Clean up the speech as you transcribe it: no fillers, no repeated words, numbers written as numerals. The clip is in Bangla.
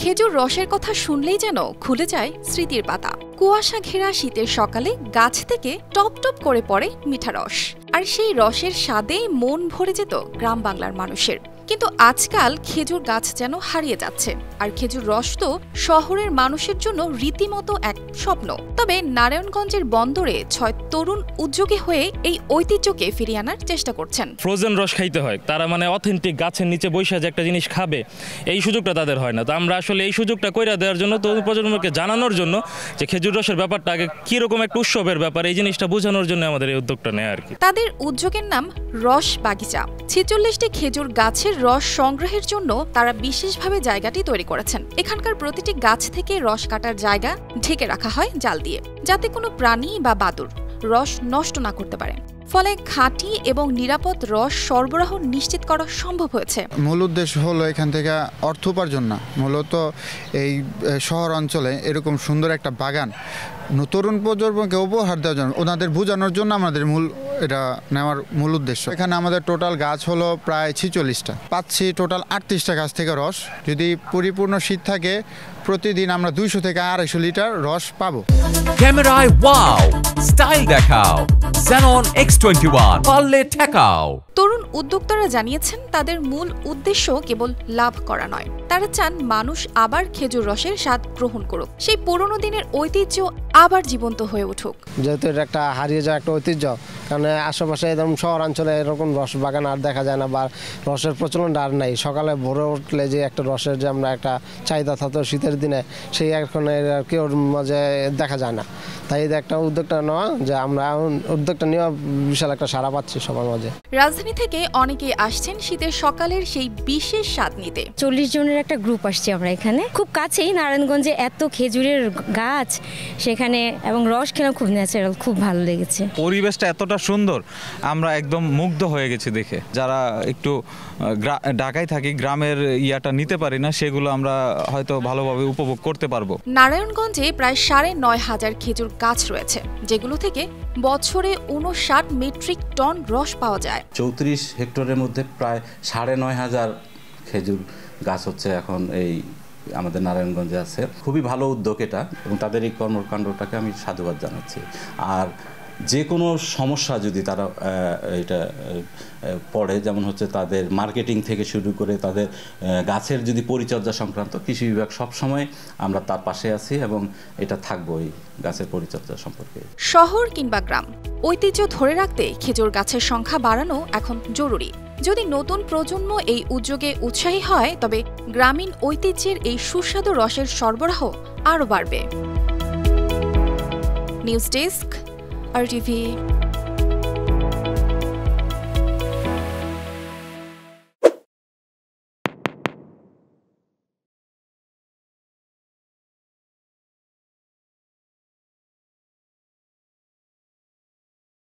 খেজুর রসের কথা শুনলেই যেন খুলে যায় স্মৃতির পাতা। কুয়াশা ঘেরা শীতের সকালে গাছ থেকে টপ টপ করে পড়ে মিঠা রস, আর সেই রসের স্বাদেই মন ভরে যেত গ্রাম বাংলার মানুষের। কিন্তু আজকাল খেজুর গাছ যেন হারিয়ে যাচ্ছে, আর খেজুর রস তো শহরের মানুষের জন্য রীতিমতো এক স্বপ্ন। তবে নারায়ণগঞ্জের বন্দরে 6 তরুণ উদ্যোগী হয়ে এই ঐতিহ্যকে ফিরিয়ে আনার চেষ্টা করছেন। ফ্রোজেন রস খাইতে হয়, তারা অথেন্টিক গাছের নিচে বসে যে একটা জিনিস খাবে, এই সুযোগটা তাদের হয় না। তো আমরা আসলে এই সুযোগটা কইরা দেওয়ার জন্য, তরুণ প্রজন্মকে জানানোর জন্য যে খেজুর রসের ব্যাপারটা আগে কিরকম একটা উৎসবের ব্যাপার, এই জিনিসটা বোঝানোর জন্য আমাদের এই উদ্যোগটা নেয় আর কি। তাদের উদ্যোগের নাম রস বাগিচা। 46টি খেজুর গাছের রস সংগ্রহের জন্য তারা বিশেষভাবে জায়গাটি তৈরি করেছেন। এখানকার প্রতিটি গাছ থেকে রস কাটার জায়গা ঢেকে রাখা হয় জাল দিয়ে, যাতে কোনো প্রাণী বা বাদুড় রস নষ্ট না করতে পারে। ফলে খাঁটি এবং নিরাপদ রস সরবরাহ নিশ্চিত করা সম্ভব হয়েছে। মূল উদ্দেশ্য হলো এখান থেকে অর্থ উপার্জন না, মূলত এই শহর অঞ্চলে এরকম সুন্দর একটা বাগান তরুণ প্রজন্মকে উপহার দেওয়ার জন্য, ওনাদের বোঝানোর জন্য আমাদের এটা নেওয়ার মূল উদ্দেশ্য। এখানে আমাদের টোটাল গাছ হলো প্রায় 46টা, পাচ্ছি টোটাল 38টা গাছ থেকে রস। যদি পরিপূর্ণ শীত থাকে প্রতিদিন আমরা 200 থেকে 250 লিটার রস পাবো। ক্যামেরায় ওয়াও, স্টাইল দেখাও, Xenon X21 পারলে ঠেকাও। তরুণ উদ্যোক্তারা জানিয়েছেন তাদের মূল উদ্দেশ্য কেবল লাভ করা নয়, তারা চান মানুষ আবার খেজুর রসের স্বাদ গ্রহণ করুক, সেই পুরনো দিনের ঐতিহ্য আবার জীবন্ত হয়ে উঠুক। যেহেতু এটা একটা হারিয়ে যাওয়া একটা ঐতিহ্য, কারণ আশেপাশে এরকম শহরাঞ্চলে এরকম রস বাগান আর দেখা যায় না, বা রসের প্রচলন আর নাই। সকালে ভোরে উঠলে যে একটা রসের যে আমরা একটা চাহিদা থাকতো শীতের দিনে, সেই এখন কেউ মাঝে দেখা যায় না। তাই একটা উদ্যোগটা নেওয়া, যে আমরা উদ্যোগটা নেওয়া বিশাল একটা সাড়া পাচ্ছি সবার মাঝে। রাজধানী থেকে অনেকেই আসছেন শীতের সকালের সেই বিশেষ স্বাদ নিতে। 40 জনের একটা গ্রুপ আসছি আমরা এখানে। খুব কাছেই নারায়ণগঞ্জে এত খেজুরের গাছ, সেখানে এবং রস খেলাম খুব ন্যাচারাল, খুব ভালো লেগেছে। পরিবেশটা এতটা সুন্দর, আমরা একদম মুগ্ধ হয়ে গেছি দেখে। যারা একটু ঢাকায় থাকি, গ্রামের ইয়াটা নিতে পারি না, সেগুলো আমরা হয়তো ভালোভাবে উপভোগ করতে পারবো। নারায়ণগঞ্জে প্রায় 9,500 খেজুর গাছ রয়েছে, যেগুলো থেকে বছরে 59 মেট্রিক টন রস পাওয়া যায়। 34 হেক্টরের মধ্যে প্রায় 9,500 খেজুর গাছ হচ্ছে এখন এই আমাদের নারায়ণগঞ্জে আছে। খুবই ভালো উদ্যোগ এটা, এবং তাদের এই কর্মকাণ্ডটাকে আমি সাধুবাদ জানাচ্ছি। আর যে কোনো সমস্যা যদি তারা এটা পড়ে, যেমন হচ্ছে তাদের মার্কেটিং থেকে শুরু করে তাদের গাছের যদি পরিচর্যা সংক্রান্ত, কৃষি বিভাগ সবসময় আমরা তার পাশে আছি এবং এটা থাকবো এই গাছের পরিচর্যা সম্পর্কে। শহর কিংবা গ্রাম, ঐতিহ্য ধরে রাখতে খেজুর গাছের সংখ্যা বাড়ানো এখন জরুরি। যদি নতুন প্রজন্ম এই উদ্যোগে উৎসাহী হয়, তবে গ্রামীণ ঐতিহ্যের এই সুস্বাদু রসের সরবরাহ আরও বাড়বে। News desk, RTV।